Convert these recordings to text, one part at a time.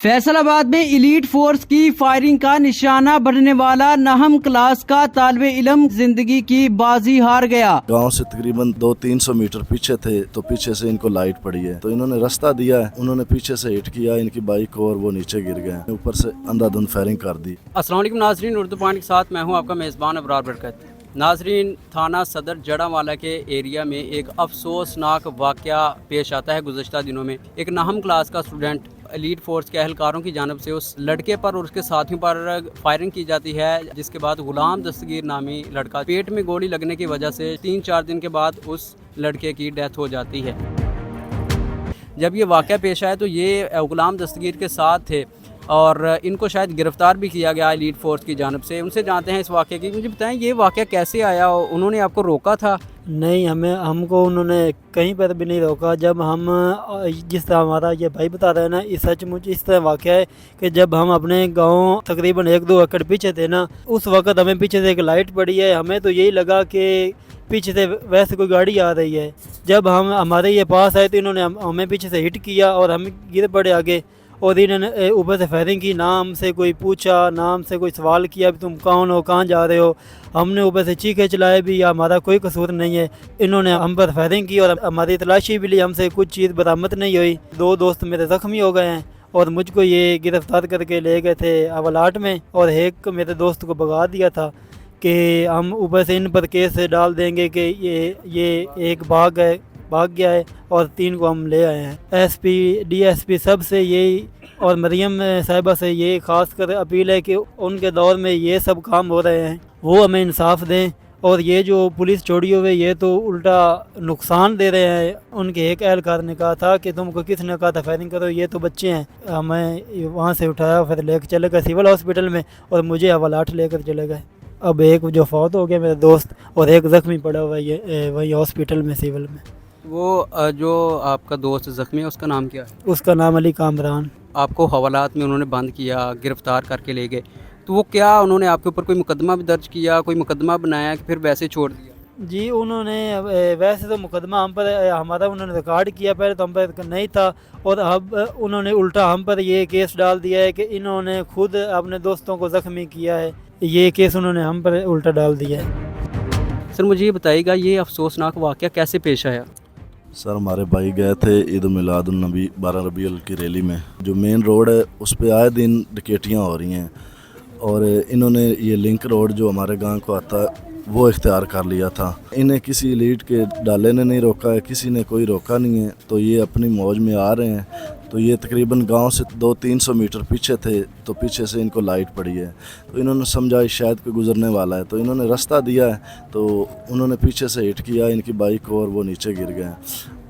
फैसल आबाद में elite force की फायरिंग का निशाना बनने वाला नहम क्लास का तालिबे इल्म जिंदगी की बाजी हार गया। गांव से तकरीबन 200-300 मीटर पीछे थे तो पीछे से इनको लाइट पड़ी है तो इन्होंने रास्ता दिया है, उन्होंने पीछे से हिट किया इनकी बाइक को और वो नीचे गिर गए, ऊपर से अंधाधुंध फायरिंग कर दी। अस्सलाम वालेकुम नाजरीन, उर्दू पॉइंट के साथ मैं हूं आपका मेज़बान अबरार बरकत। नाजरीन, थाना सदर जड़ावाला के एरिया में एक अफसोसनाक वाक़या पेश आता है। गुज़श्ता दिनों में एक नाहम क्लास का स्टूडेंट एलीट फोर्स के अहलकारों की जानब से उस लड़के पर और उसके साथियों पर फायरिंग की जाती है, जिसके बाद गुलाम दस्तगीर नामी लड़का पेट में गोली लगने की वजह से 3-4 दिन के बाद उस लड़के की डेथ हो जाती है। जब ये वाक़या पेश आया तो ये गुलाम दस्तगीर के साथ थे और इनको शायद गिरफ़्तार भी किया गया एलीट फोर्स की जानब से। उनसे जानते हैं इस वाक़े की। मुझे बताएं, ये वाक़या कैसे आया? उन्होंने आपको रोका था? नहीं, हमको उन्होंने कहीं पर भी नहीं रोका। जब हम जिस तरह हमारा ये भाई बता रहे हैं ना, ये सचमुच इस तरह वाक़या है कि जब हम अपने गांव तकरीबन 1-2 एकड़ पीछे थे ना, उस वक़्त हमें पीछे से एक लाइट पड़ी है। हमें तो यही लगा कि पीछे से वैसे कोई गाड़ी आ रही है। जब हम हमारे ये पास आए तो इन्होंने हमें पीछे से हिट किया और हम गिर पड़े आगे, और इन्होंने ऊपर से फायरिंग की। ना हमसे कोई पूछा, ना हमसे कोई सवाल किया भी तुम कौन हो, कहाँ जा रहे हो। हमने ऊपर से चीखे चलाए भी, या हमारा कोई कसूर नहीं है। इन्होंने हम पर फायरिंग की और हमारी तलाशी भी ली, हमसे कुछ चीज़ बरामद नहीं हुई। 2 दोस्त मेरे ज़ख्मी हो गए हैं और मुझको ये गिरफ़्तार करके ले गए थे अवलाट में, और एक मेरे दोस्त को भगा दिया था कि हम ऊपर से इन पर केस डाल देंगे कि ये एक भाग गया है, और 3 को हम ले आए हैं। SP DSP सब से यही और मरियम साहिबा से ये ख़ास कर अपील है कि उनके दौर में ये सब काम हो रहे हैं, वो हमें इंसाफ दें। और ये जो पुलिस छोड़ी हुए ये तो उल्टा नुकसान दे रहे हैं। उनके एक एहलकार ने कहा था कि तुमको किसने कहा था फायरिंग करो, ये तो बच्चे हैं। हमें वहाँ से उठाया, फिर लेकर चले गए सिविल हॉस्पिटल में और मुझे हवालाट लेकर चले गए। अब एक जो फौत हो गया मेरा दोस्त और एक ज़ख्मी पड़ा हुआ है वही हॉस्पिटल में सिविल में। वो जो आपका दोस्त ज़ख्मी है उसका नाम क्या है? उसका नाम अली कामरान। आपको हवालात में उन्होंने बंद किया, गिरफ़्तार करके ले गए, तो वो क्या उन्होंने आपके ऊपर कोई मुकदमा भी दर्ज किया, कोई मुकदमा बनाया कि फिर वैसे छोड़ दिया? जी, उन्होंने वैसे तो मुकदमा हम पर हमारा उन्होंने रिकॉर्ड किया, पहले तो हम पर नहीं था, और अब उन्होंने उल्टा हम पर ये केस डाल दिया है कि इन्होंने खुद अपने दोस्तों को ज़ख्मी किया है। ये केस उन्होंने हम पर उल्टा डाल दिया है। सर, मुझे ये बताइएगा, ये अफसोसनाक वाक़या कैसे पेश आया? सर, हमारे भाई गए थे ईद मिलादुन नबी 12 रबीउल की रैली में। जो मेन रोड है उस पे आए दिन डकैतियाँ हो रही हैं, और इन्होंने ये लिंक रोड जो हमारे गांव को आता है वो इख्तियार कर लिया था। इन्हें किसी एलीट के डाले ने नहीं रोका है, किसी ने कोई रोका नहीं है, तो ये अपनी मौज में आ रहे हैं। तो ये तकरीबन गांव से 200-300 मीटर पीछे थे तो पीछे से इनको लाइट पड़ी है, तो इन्होंने समझा शायद कोई गुजरने वाला है, तो इन्होंने रास्ता दिया है, तो उन्होंने पीछे से हिट किया इनकी बाइक को और वो नीचे गिर गए।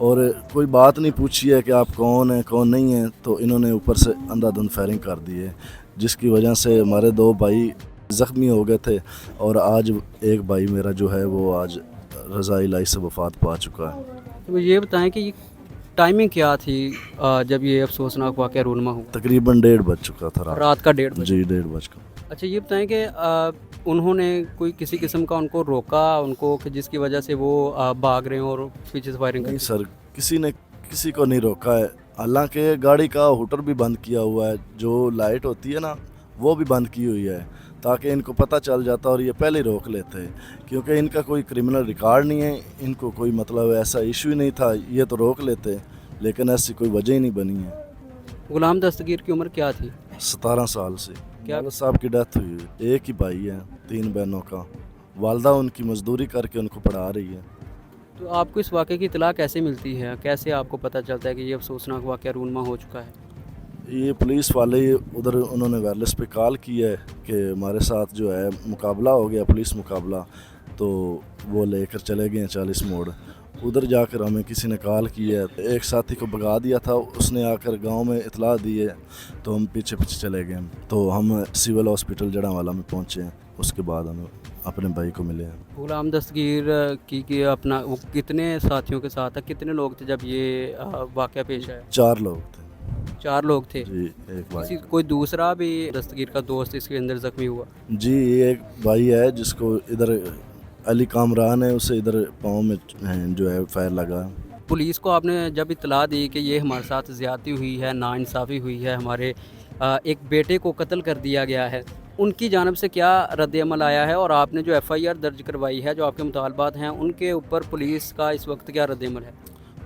और कोई बात नहीं पूछी है कि आप कौन हैं कौन नहीं है, तो इन्होंने ऊपर से अंधाधुंध फायरिंग कर दी है, जिसकी वजह से हमारे 2 भाई ज़ख्मी हो गए थे, और आज एक भाई मेरा जो है वो आज रज़ा इलाही से वफ़ात पा चुका है। तो ये बताएं कि टाइमिंग क्या थी जब ये अफसोसनाक वाक़या रूनमा हुआ? तकरीबन 1:30 बज चुका था रात का 1:30 बजे? जी, 1:30 बज का। अच्छा, ये बताएं कि उन्होंने कोई किसी किस्म का उनको रोका उनको कि जिसकी वजह से वो भाग रहे हैं और पीछे से फायरिंग? नहीं सर, किसी ने किसी को नहीं रोका है। हालांकि गाड़ी का हूटर भी बंद किया हुआ है, जो लाइट होती है ना वो भी बंद की हुई है, ताकि इनको पता चल जाता और ये पहले रोक लेते, क्योंकि इनका कोई क्रिमिनल रिकॉर्ड नहीं है, इनको कोई मतलब ऐसा इशू ही नहीं था, ये तो रोक लेते, लेकिन ऐसी कोई वजह ही नहीं बनी है। गुलाम दस्तगीर की उम्र क्या थी? 17 साल से। क्या वालिद साहब की डेथ हुई है। एक ही भाई है 3 बहनों का। वालदा उनकी मजदूरी करके उनको पढ़ा रही है। तो आपको इस वाक़े की इत्तला कैसे मिलती है? कैसे आपको पता चलता है कि ये अफसोसनाक वाक़या रूनमा हो चुका है? ये पुलिस वाले उधर उन्होंने वायरलेस पे कॉल की है कि हमारे साथ जो है मुकाबला हो गया, पुलिस मुकाबला, तो वो लेकर चले गए 40 मोड़। उधर जाकर हमें किसी ने कॉल की है, एक साथी को भगा दिया था, उसने आकर गांव में इतला दी है, तो हम पीछे चले गए। तो हम सिविल हॉस्पिटल जड़ावाला में पहुंचे हैं, उसके बाद हम अपने भाई को मिले हैं। गुलाम दस्तगीर की अपना वो कितने साथियों के साथ था, कितने लोग थे जब ये वाक़या पेश आया? 4 लोग थे। 4 लोग थे जी, एक भाई। कोई दूसरा भी दस्तगीर का दोस्त इसके अंदर ज़ख्मी हुआ? जी, ये एक भाई है जिसको इधर अली कामरान है, उसे इधर पाँव में जो है फायर लगा। पुलिस को आपने जब इत्तला दी कि ये हमारे साथ ज़्यादती हुई है, नाइंसाफ़ी हुई है, हमारे एक बेटे को कत्ल कर दिया गया है, उनकी जानब से क्या रद्द-ए-अमल आया है और आपने जो FIR दर्ज करवाई है, जो आपके मुतालबात हैं, उनके ऊपर पुलिस का इस वक्त क्या रद्द-ए-अमल है?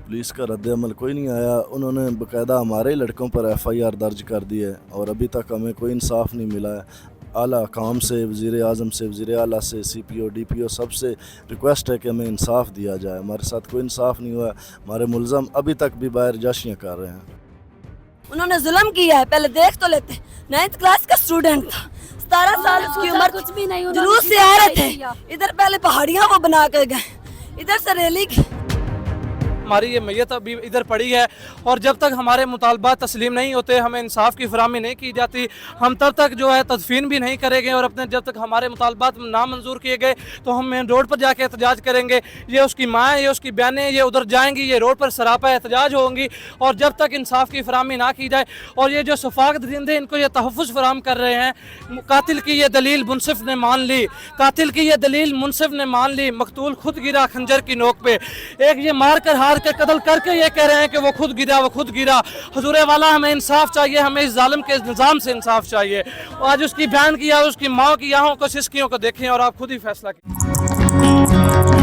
पुलिस का रद्द-ए-अमल कोई नहीं आया। उन्होंने बाकायदा हमारे लड़कों पर FIR दर्ज कर दी है और अभी तक हमें कोई इंसाफ नहीं मिला है। आला काम से, वज़ीर आज़म से, वज़ीर आला से, CPO DPO सबसे रिक्वेस्ट है कि हमें इंसाफ दिया जाए। हमारे साथ कोई इंसाफ नहीं हुआ। हमारे मुलज़म अभी तक भी बाहर जाशियाँ कर रहे हैं। उन्होंने जुल्म किया है, पहले देख तो लेते। 9th क्लास का स्टूडेंट था, 17 साल उसकी उम्र, कुछ भी नहीं, जुलूस से आ रहे थे। इधर पहले पहाड़ियाँ वो बना कर गए, इधर से रैली की। हमारी ये मैयत अभी इधर पड़ी है और जब तक हमारे मुतालबात तस्लीम नहीं होते, हमें इंसाफ की फराहमी नहीं की जाती, हम तब तक जो है तदफीन भी नहीं करेंगे और अपने जब तक हमारे मुतालबात नामंजूर किए गए तो हम मेन रोड पर जाके एहतजाज करेंगे। ये उसकी माँ, ये उसकी बहनें, ये उधर जाएंगी, ये रोड पर सरापा एहतजाज होंगी और जब तक इंसाफ की फराहमी ना की जाए। और ये जो सफाक दरिंदे इनको ये तहफ़्फ़ुज़ फराहम कर रहे हैं, कातिल की ये दलील मुनसिफ ने मान ली, कातिल की ये दलील मुनसिफ ने मान ली, मकतूल खुद गिरा खंजर की नोक पे, एक ये मार कर हार के कत्ल करके ये कह रहे हैं कि वो खुद गिरा। हुजूर वाला हमें इंसाफ चाहिए, हमें इस जालिम के निज़ाम से इंसाफ चाहिए। आज उसकी बहन की या उसकी माँ की आंखों को सिसकियों को देखें और आप खुद ही फैसला कीजिए।